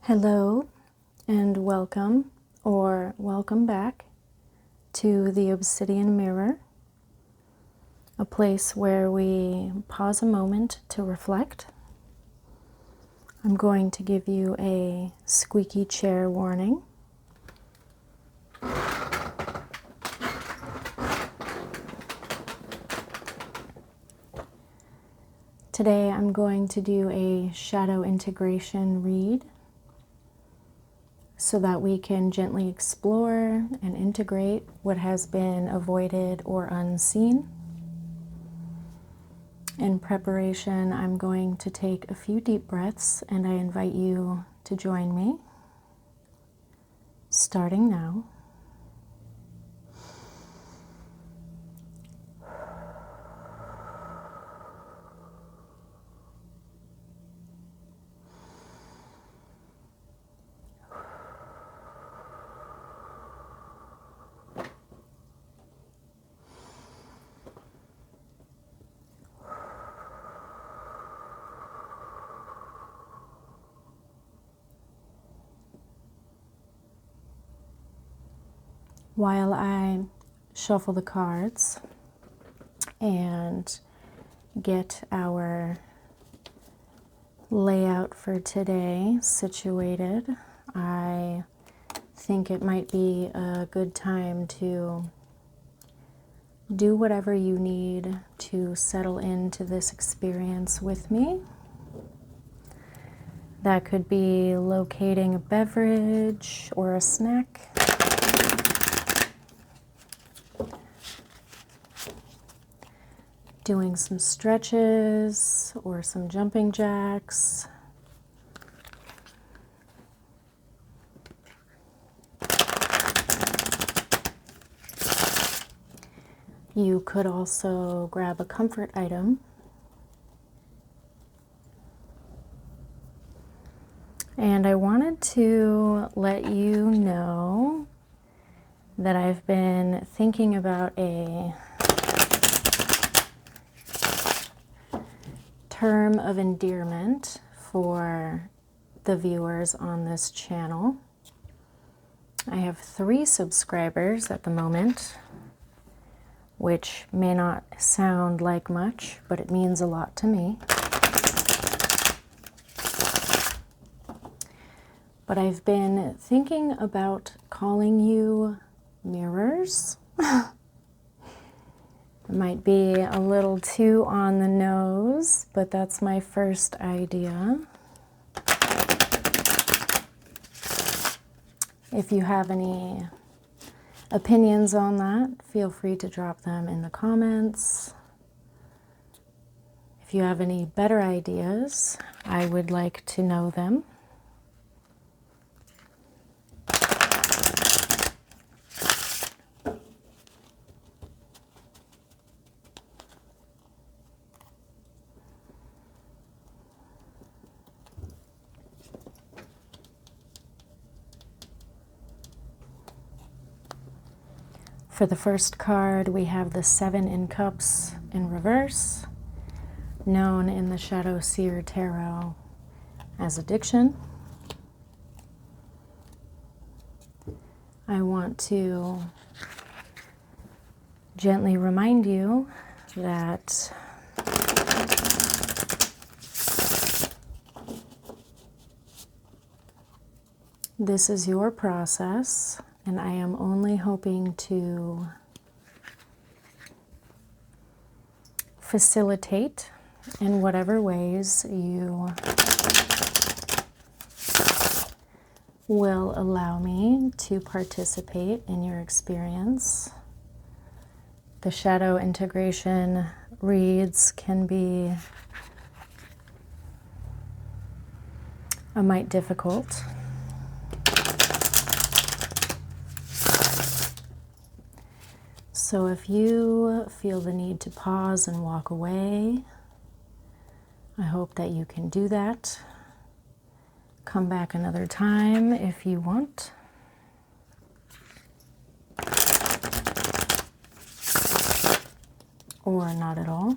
Hello and welcome or welcome back to the Obsidian Mirror, a place where we pause a moment to reflect. I'm going to give you a squeaky chair warning. Today I'm going to do a shadow integration read so that we can gently explore and integrate what has been avoided or unseen. In preparation, I'm going to take a few deep breaths, and I invite you to join me, starting now. While I shuffle the cards and get our layout for today situated, I think it might be a good time to do whatever you need to settle into this experience with me. That could be locating a beverage or a snack. Doing some stretches or some jumping jacks. You could also grab a comfort item. And I wanted to let you know that I've been thinking about a term of endearment for the viewers on this channel. I have 3 subscribers at the moment, which may not sound like much, but it means a lot to me. But I've been thinking about calling you mirrors. It might be a little too on the nose, but that's my first idea. If you have any opinions on that, feel free to drop them in the comments. If you have any better ideas, I would like to know them. For the first card, we have the 7 in Cups in reverse, known in the Shadow Seer Tarot as addiction. I want to gently remind you that this is your process. And I am only hoping to facilitate in whatever ways you will allow me to participate in your experience. The shadow integration reads can be a mite difficult. So if you feel the need to pause and walk away, I hope that you can do that. Come back another time if you want. Or not at all.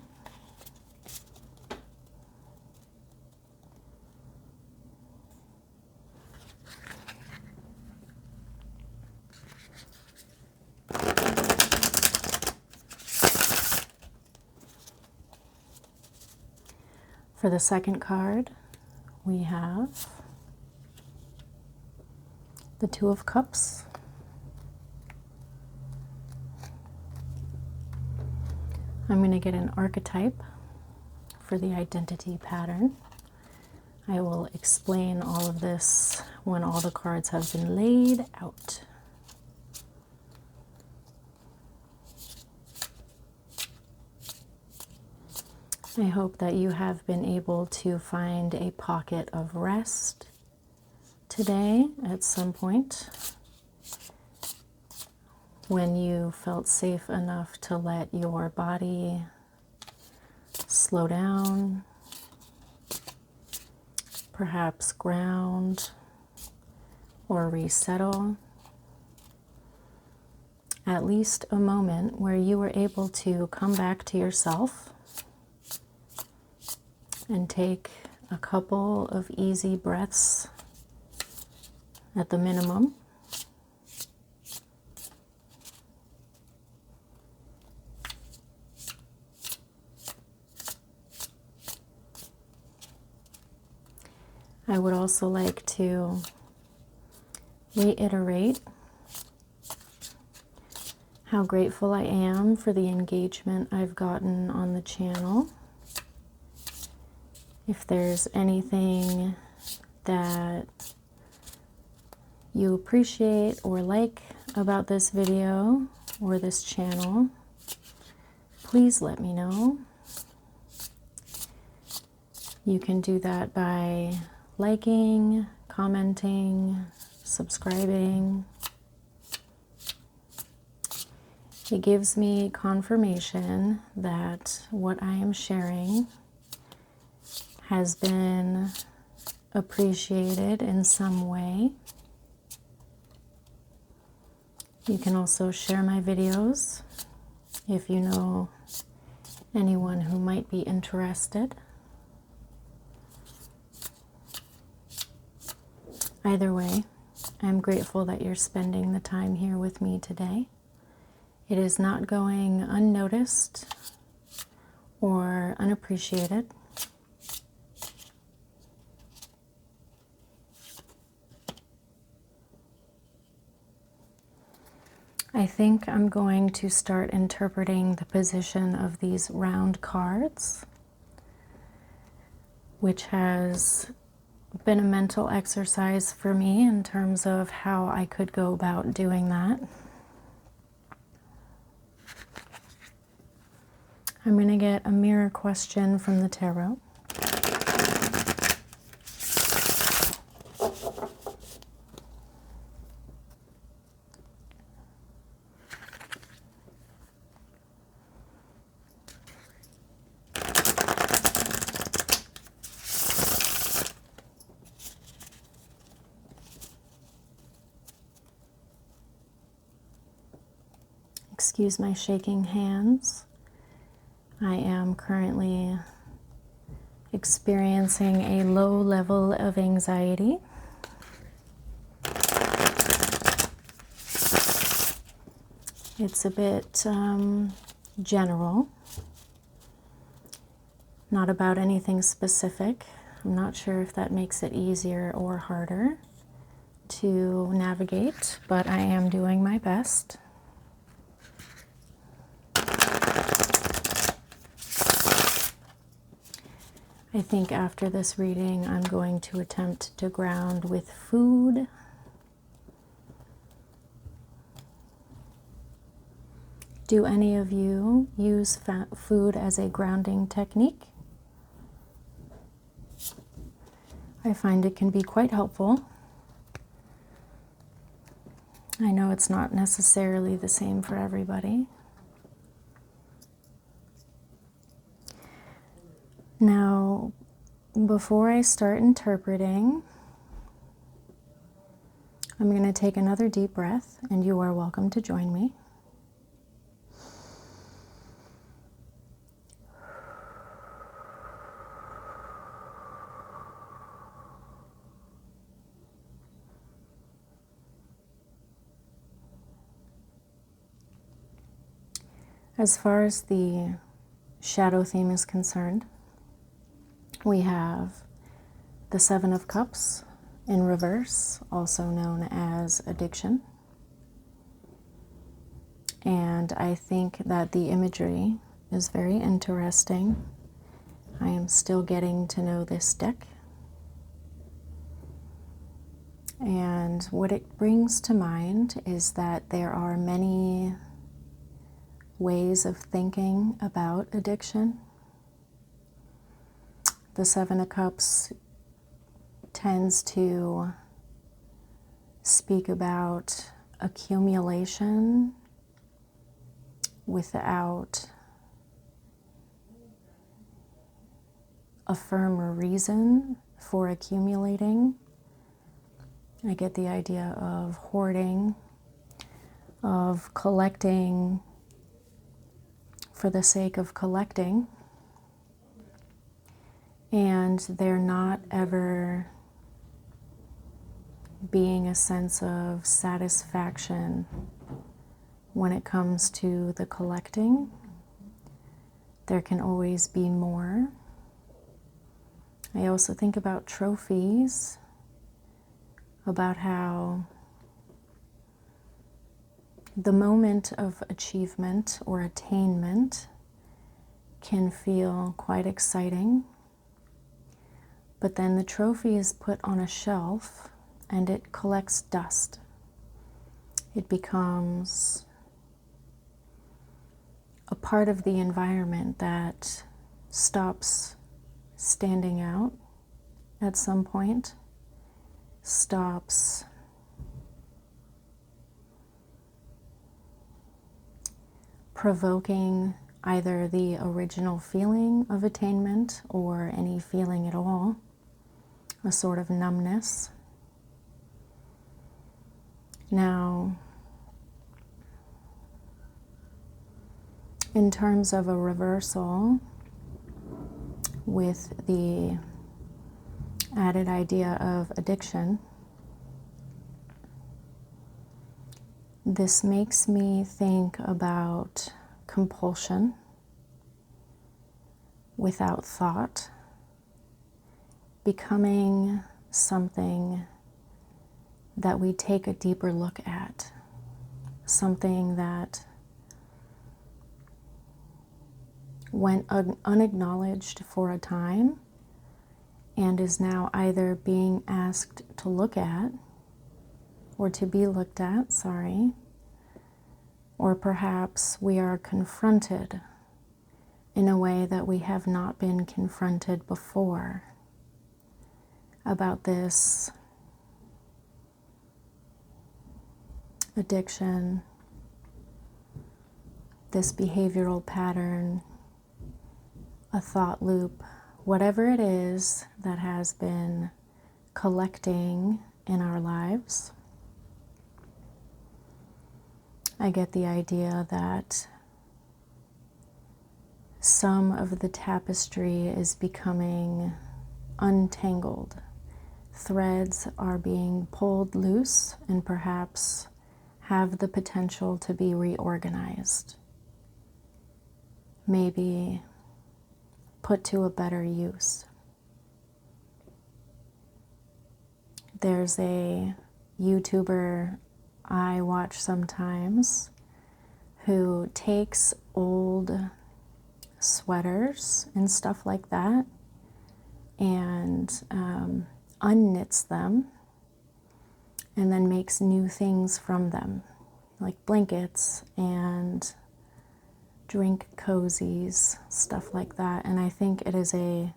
For the second card, we have the Two of Cups. I'm going to get an archetype for the identity pattern. I will explain all of this when all the cards have been laid out. I hope that you have been able to find a pocket of rest today at some point when you felt safe enough to let your body slow down, perhaps ground or resettle. At least a moment where you were able to come back to yourself and take a couple of easy breaths at the minimum. I would also like to reiterate how grateful I am for the engagement I've gotten on the channel. If there's anything that you appreciate or like about this video or this channel, please let me know. You can do that by liking, commenting, subscribing. It gives me confirmation that what I am sharing has been appreciated in some way. You can also share my videos if you know anyone who might be interested. Either way, I'm grateful that you're spending the time here with me today. It is not going unnoticed or unappreciated. I think I'm going to start interpreting the position of these round cards, which has been a mental exercise for me in terms of how I could go about doing that. I'm going to get a mirror question from the tarot. Excuse my shaking hands. I am currently experiencing a low level of anxiety. It's a bit general, not about anything specific. I'm not sure if that makes it easier or harder to navigate, but I am doing my best. I think after this reading, I'm going to attempt to ground with food. Do any of you use food as a grounding technique? I find it can be quite helpful. I know it's not necessarily the same for everybody. Now, before I start interpreting, I'm going to take another deep breath, and you are welcome to join me. As far as the shadow theme is concerned, We have the Seven of Cups in reverse, also known as addiction. And I think that the imagery is very interesting. I am still getting to know this deck. And what it brings to mind is that there are many ways of thinking about addiction. The Seven of Cups tends to speak about accumulation without a firm reason for accumulating. I get the idea of hoarding, of collecting for the sake of collecting, and there not ever being a sense of satisfaction when it comes to the collecting. There can always be more. I also think about trophies, about how the moment of achievement or attainment can feel quite exciting, but then the trophy is put on a shelf and it collects dust. It becomes a part of the environment that stops standing out at some point, stops provoking either the original feeling of attainment or any feeling at all, a sort of numbness. Now, in terms of a reversal with the added idea of addiction, this makes me think about compulsion without thought becoming something that we take a deeper look at, something that went unacknowledged for a time and is now either being asked to look at or to be looked at, or perhaps we are confronted in a way that we have not been confronted before about this addiction, this behavioral pattern, a thought loop, whatever it is that has been collecting in our lives. I get the idea that some of the tapestry is becoming untangled. Threads are being pulled loose and perhaps have the potential to be reorganized, maybe put to a better use. There's a YouTuber I watch sometimes who takes old sweaters and stuff like that and unknits them and then makes new things from them, like blankets and drink cozies, stuff like that. And I think it is a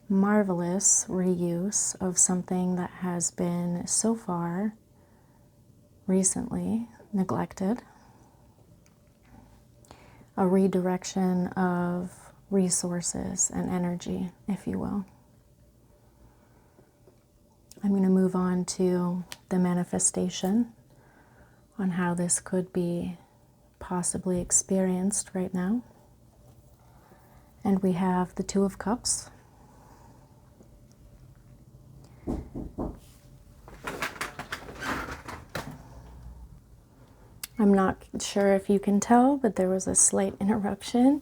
marvelous reuse of something that has been so far recently neglected, a redirection of resources and energy, if you will. I'm going to move on to the manifestation on how this could be possibly experienced right now. And we have the Two of Cups. I'm not sure if you can tell, but there was a slight interruption.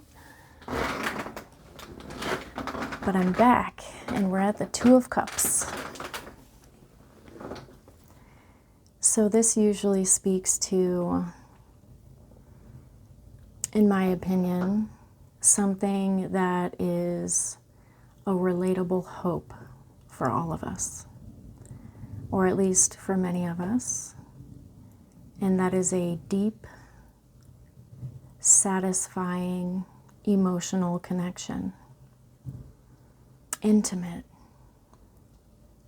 But I'm back, and we're at the Two of Cups. So this usually speaks to, in my opinion, something that is a relatable hope for all of us, or at least for many of us, and that is a deep, satisfying, emotional connection. Intimate,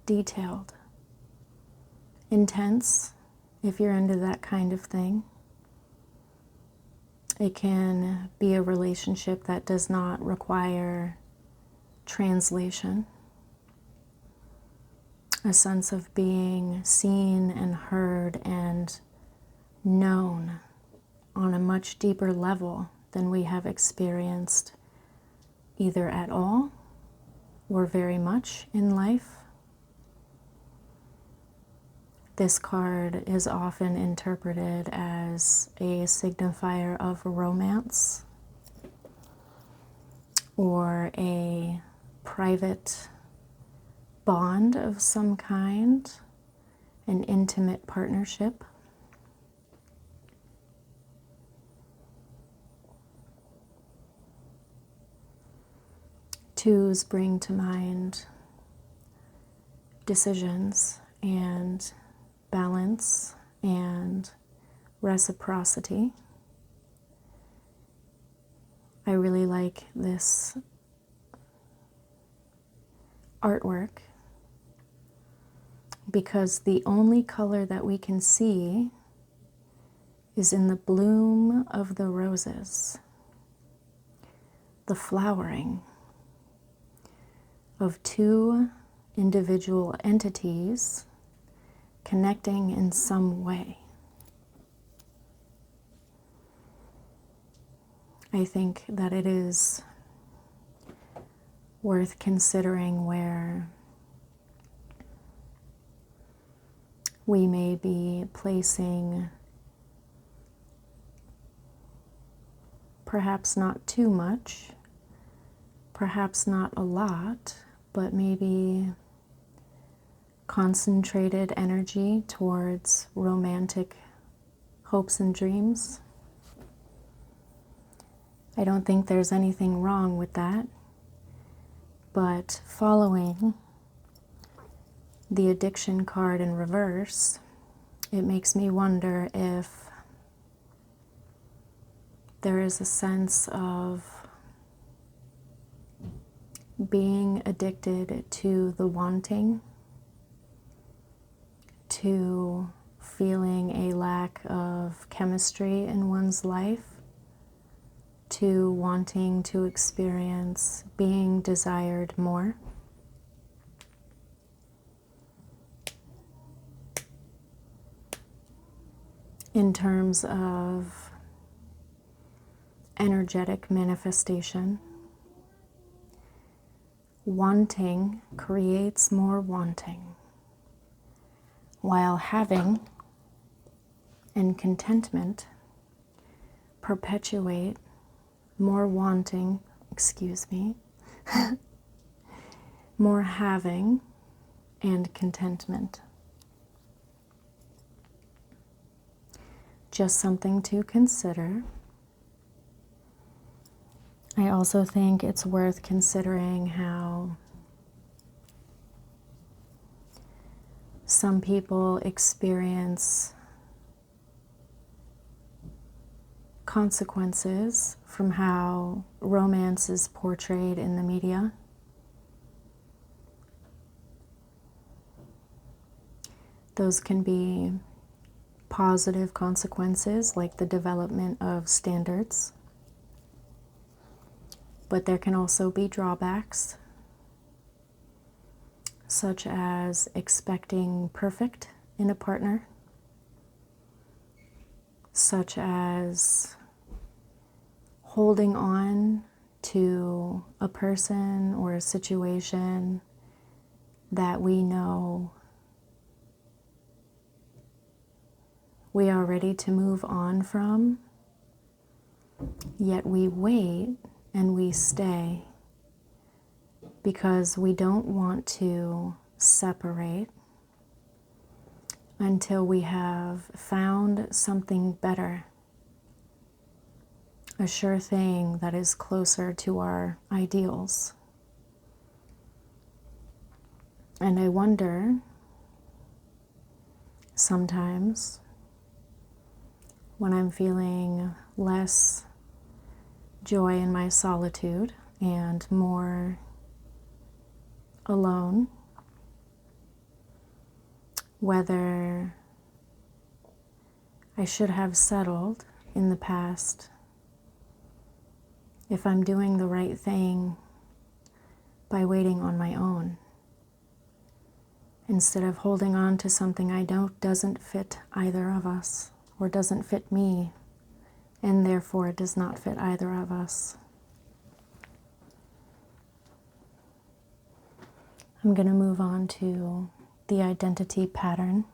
detailed, intense, if you're into that kind of thing. It can be a relationship that does not require translation. A sense of being seen and heard and known on a much deeper level than we have experienced either at all or very much in life. This card is often interpreted as a signifier of romance or a private bond of some kind, an intimate partnership. Twos bring to mind decisions and balance and reciprocity. I really like this artwork because the only color that we can see is in the bloom of the roses, the flowering of two individual entities connecting in some way. I think that it is worth considering where we may be placing perhaps not too much, perhaps not a lot, but maybe concentrated energy towards romantic hopes and dreams. I don't think there's anything wrong with that, but following the addiction card in reverse, it makes me wonder if there is a sense of being addicted to the wanting, to feeling a lack of chemistry in one's life, to wanting to experience being desired more. In terms of energetic manifestation, wanting creates more wanting, while having and contentment perpetuate more wanting, more having and contentment. Just something to consider. I also think it's worth considering how some people experience consequences from how romance is portrayed in the media. Those can be positive consequences, like the development of standards. But there can also be drawbacks, such as expecting perfect in a partner, such as holding on to a person or a situation that we know we are ready to move on from, yet we wait and we stay because we don't want to separate until we have found something better, a sure thing that is closer to our ideals. And I wonder sometimes when I'm feeling less joy in my solitude and more alone, whether I should have settled in the past, if I'm doing the right thing by waiting on my own, instead of holding on to something doesn't fit either of us, or doesn't fit me, and therefore it does not fit either of us. I'm going to move on to the identity pattern.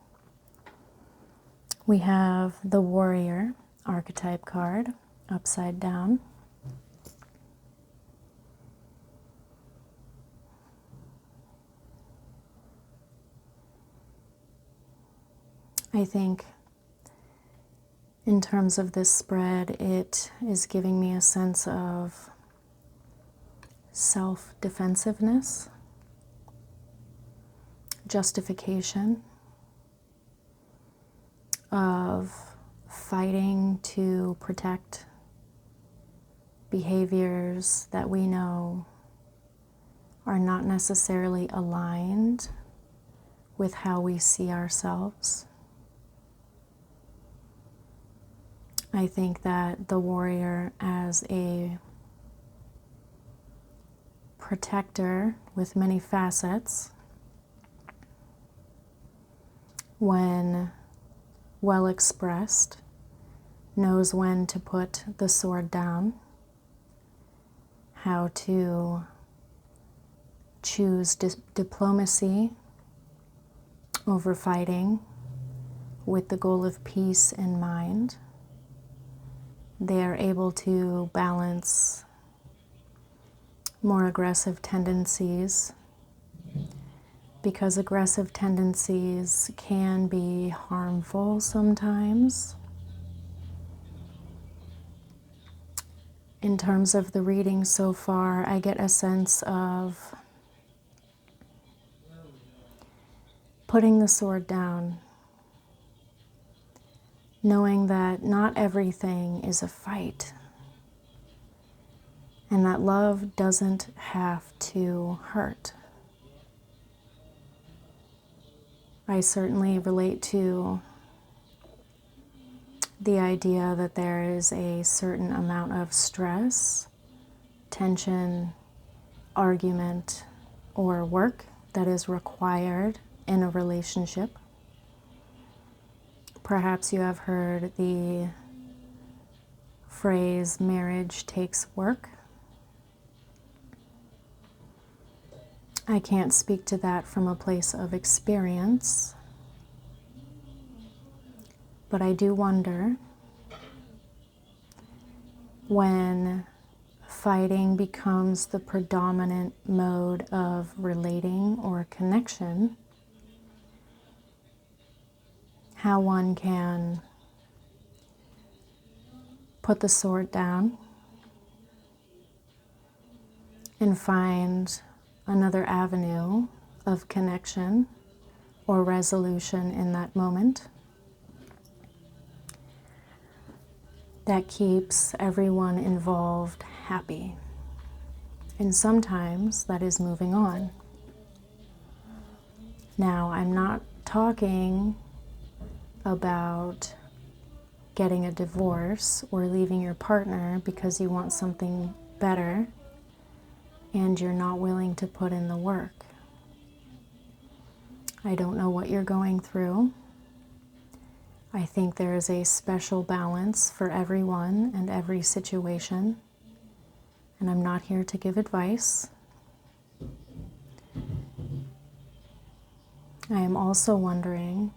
We have the warrior archetype card upside down. I think in terms of this spread, it is giving me a sense of self-defensiveness, justification, of fighting to protect behaviors that we know are not necessarily aligned with how we see ourselves. I think that the warrior as a protector with many facets, when well expressed, knows when to put the sword down, how to choose diplomacy over fighting with the goal of peace in mind. They are able to balance more aggressive tendencies, because aggressive tendencies can be harmful sometimes. In terms of the reading so far, I get a sense of putting the sword down, knowing that not everything is a fight, and that love doesn't have to hurt. I certainly relate to the idea that there is a certain amount of stress, tension, argument, or work that is required in a relationship. Perhaps you have heard the phrase, marriage takes work. I can't speak to that from a place of experience, but I do wonder when fighting becomes the predominant mode of relating or connection, how one can put the sword down and find another avenue of connection or resolution in that moment that keeps everyone involved happy. And sometimes that is moving on. Now, I'm not talking about getting a divorce or leaving your partner because you want something better and you're not willing to put in the work. I don't know what you're going through. I think there is a special balance for everyone and every situation, and I'm not here to give advice. I am also wondering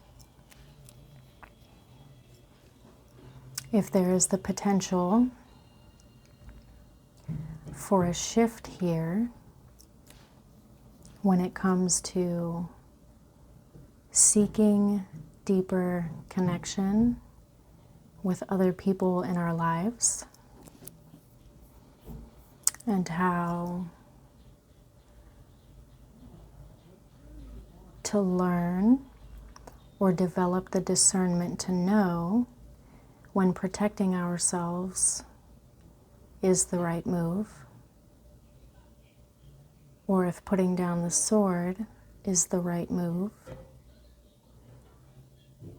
if there is the potential for a shift here when it comes to seeking deeper connection with other people in our lives, and how to learn or develop the discernment to know when protecting ourselves is the right move, or if putting down the sword is the right move,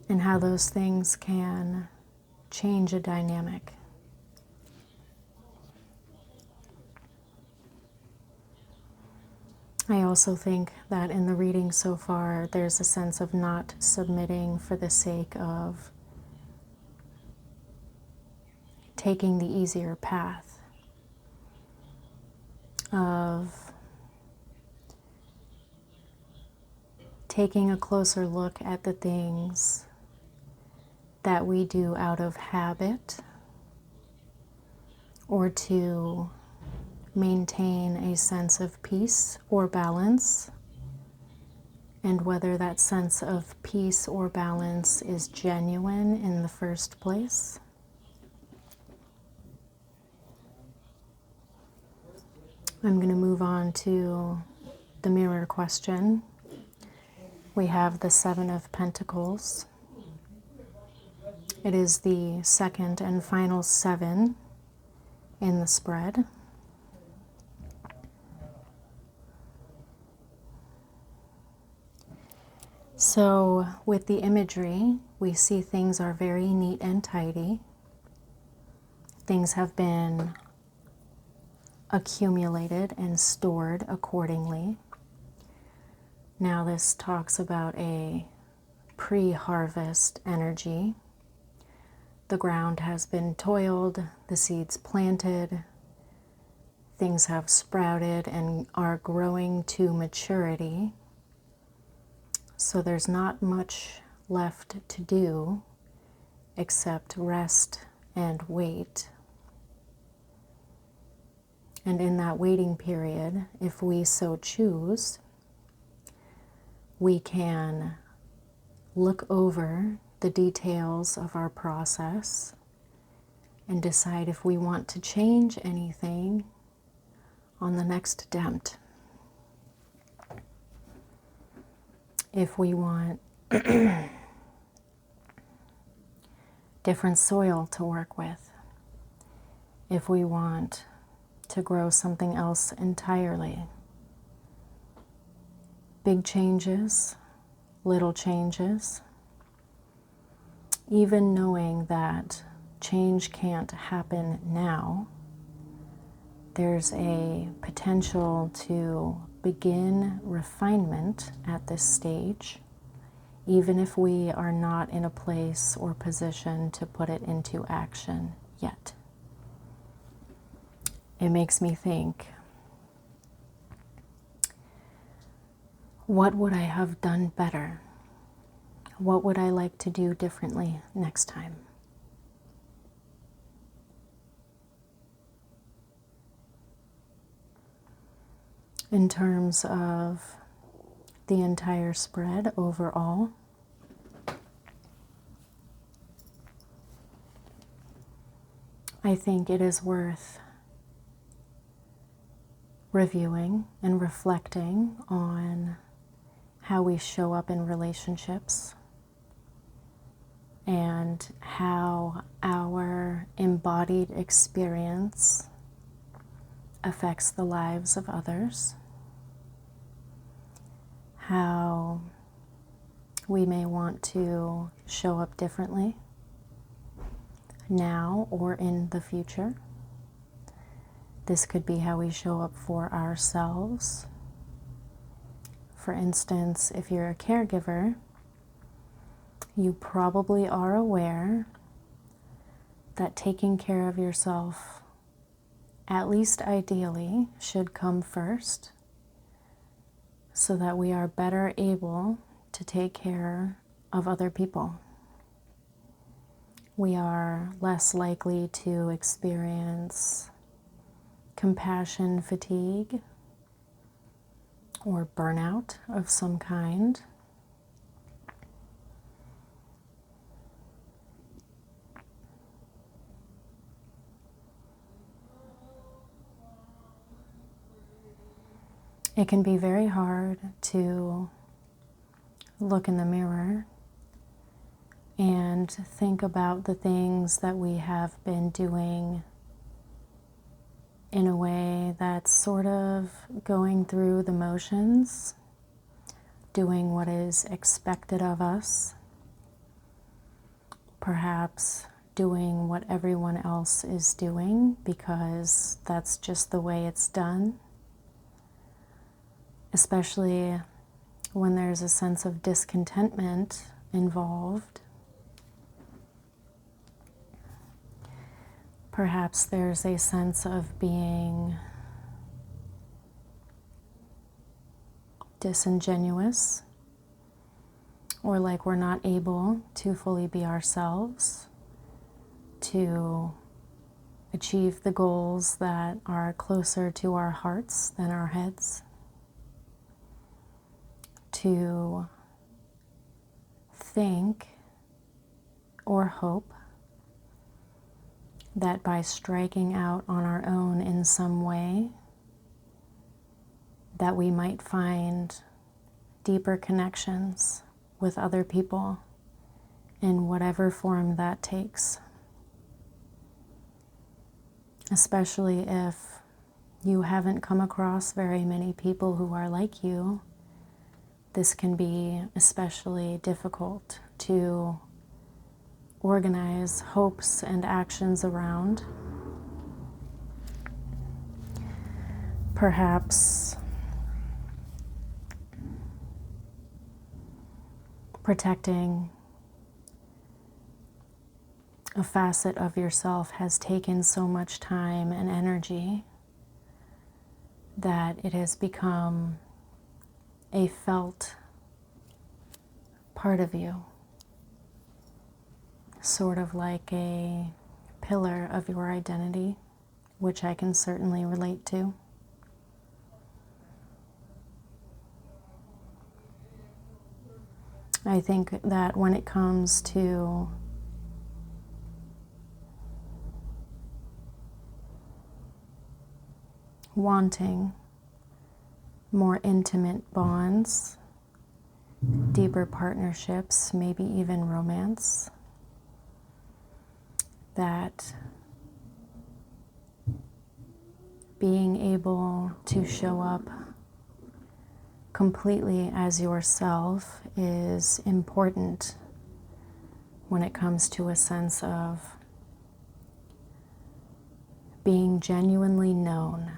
and how those things can change a dynamic. I also think that in the reading so far, there's a sense of not submitting for the sake of taking the easier path, of taking a closer look at the things that we do out of habit or to maintain a sense of peace or balance, and whether that sense of peace or balance is genuine in the first place. I'm going to move on to the mirror question. We have the Seven of Pentacles. It is the second and final 7 in the spread. So with the imagery, we see things are very neat and tidy. Things have been accumulated and stored accordingly. Now this talks about a pre-harvest energy. The ground has been toiled, the seeds planted, things have sprouted and are growing to maturity. So there's not much left to do except rest and wait. And in that waiting period, if we so choose, we can look over the details of our process and decide if we want to change anything on the next attempt. If we want different soil to work with, if we want to grow something else entirely. Big changes, little changes. Even knowing that change can't happen now, there's a potential to begin refinement at this stage, even if we are not in a place or position to put it into action yet. It makes me think, what would I have done better? What would I like to do differently next time? In terms of the entire spread overall, I think it is worth reviewing and reflecting on how we show up in relationships and how our embodied experience affects the lives of others, how we may want to show up differently now or in the future. This could be how we show up for ourselves. For instance, if you're a caregiver, you probably are aware that taking care of yourself, at least ideally, should come first, so that we are better able to take care of other people. We are less likely to experience compassion fatigue or burnout of some kind. It can be very hard to look in the mirror and think about the things that we have been doing in a way that's sort of going through the motions, doing what is expected of us, perhaps doing what everyone else is doing because that's just the way it's done, especially when there's a sense of discontentment involved. Perhaps there's a sense of being disingenuous, or like we're not able to fully be ourselves, to achieve the goals that are closer to our hearts than our heads, to think or hope that by striking out on our own in some way, that we might find deeper connections with other people in whatever form that takes. Especially if you haven't come across very many people who are like you, this can be especially difficult to organize hopes and actions around. Perhaps protecting a facet of yourself has taken so much time and energy that it has become a felt part of you. Sort of like a pillar of your identity, which I can certainly relate to. I think that when it comes to wanting more intimate bonds, deeper partnerships, maybe even romance, that being able to show up completely as yourself is important when it comes to a sense of being genuinely known,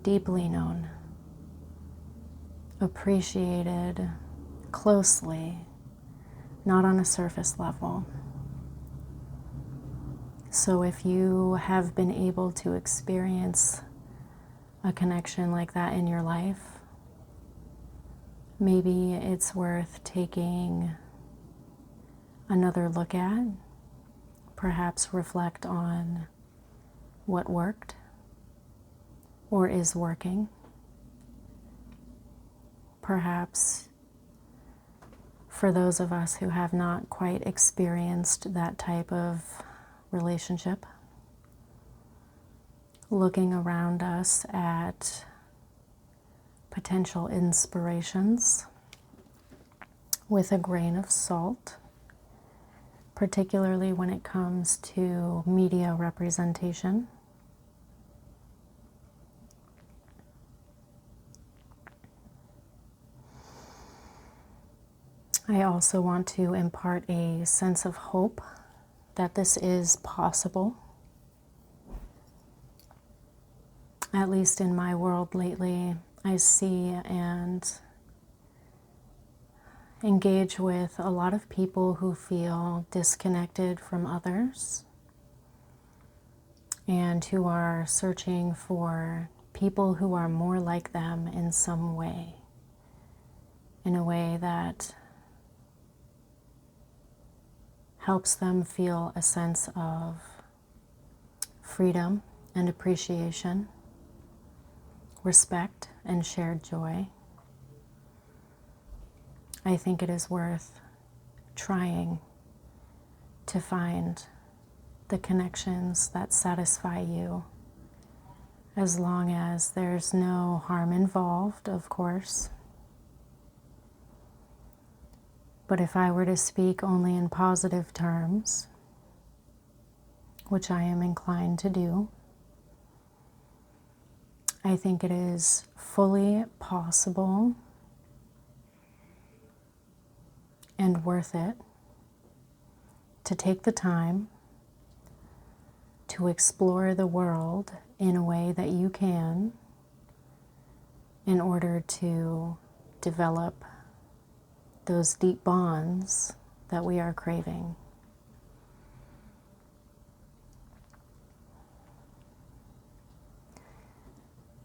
deeply known, appreciated closely, not on a surface level. So if you have been able to experience a connection like that in your life, maybe it's worth taking another look at, perhaps reflect on what worked or is working. Perhaps for those of us who have not quite experienced that type of relationship, looking around us at potential inspirations with a grain of salt, particularly when it comes to media representation. I also want to impart a sense of hope that this is possible. At least in my world lately, I see and engage with a lot of people who feel disconnected from others and who are searching for people who are more like them in some way, in a way that helps them feel a sense of freedom and appreciation respect and shared joy, I think it is worth trying to find the connections that satisfy you, as long as there's no harm involved, of course. But if I were to speak only in positive terms, which I am inclined to do, I think it is fully possible and worth it to take the time to explore the world in a way that you can in order to develop those deep bonds that we are craving.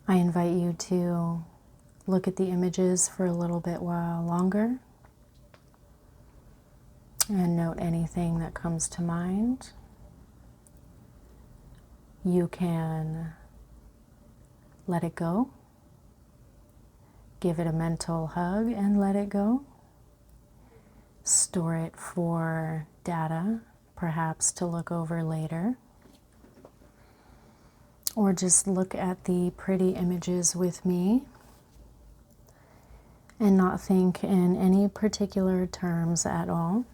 I invite you to look at the images for a little bit while longer and note anything that comes to mind. You can let it go, give it a mental hug and let it go. Store it for data, perhaps to look over later. Or just look at the pretty images with me and not think in any particular terms at all.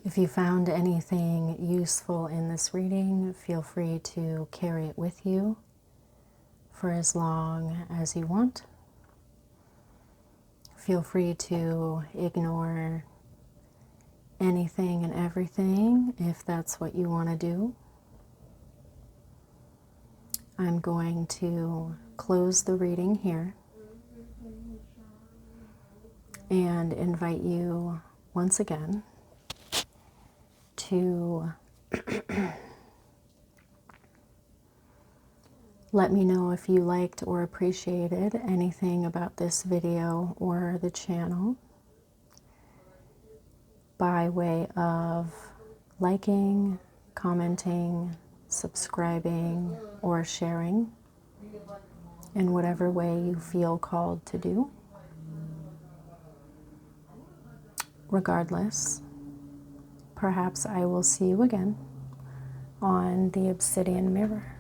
If you found anything useful in this reading, feel free to carry it with you for as long as you want. Feel free to ignore anything and everything if that's what you want to do. I'm going to close the reading here and invite you once again to let me know if you liked or appreciated anything about this video or the channel by way of liking, commenting, subscribing, or sharing in whatever way you feel called to do. Regardless, perhaps I will see you again on the Obsidian Mirror.